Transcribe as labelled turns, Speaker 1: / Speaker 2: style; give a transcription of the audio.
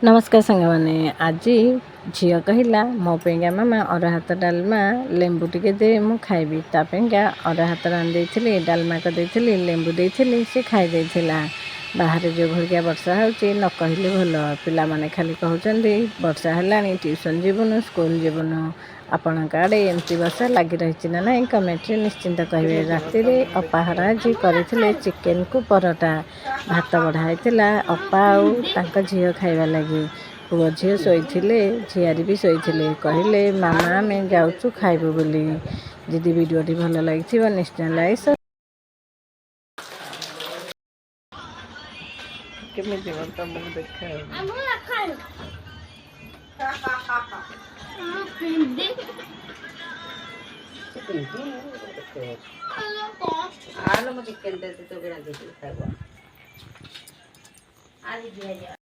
Speaker 1: नमस्कार सांगमाने आज झील कहला मो पेगा मामा अर हाथ डालमा लेंबू टिके दे मु खाइबी तापेगा अर हाथ रांधि डालमा करदे लेंबू देती से खाई बाहर जो भरिया वर्षा होची न कहले भल पिला माने खाली कहउचंदी वर्षा हेलानी ट्यूशन जीवनु स्कूल जीवनु आपण आड़े एमती वर्षा लगी रही ना ना कमेंट निश्चिंत कहे राति अपाहर आज करते चिकेन को परोटा भात बढ़ाई अप्पा आउ झील खाइबा लगी पुओ झील शोते झियारी भी शोते कहले मामा आम जाऊँ खाइबू बोली जदि वीडियोटी भल लगी निश्चय लाइक केमिति तुमको देखा
Speaker 2: चिकेन देते तो बिना देखी खाइबा आज दिया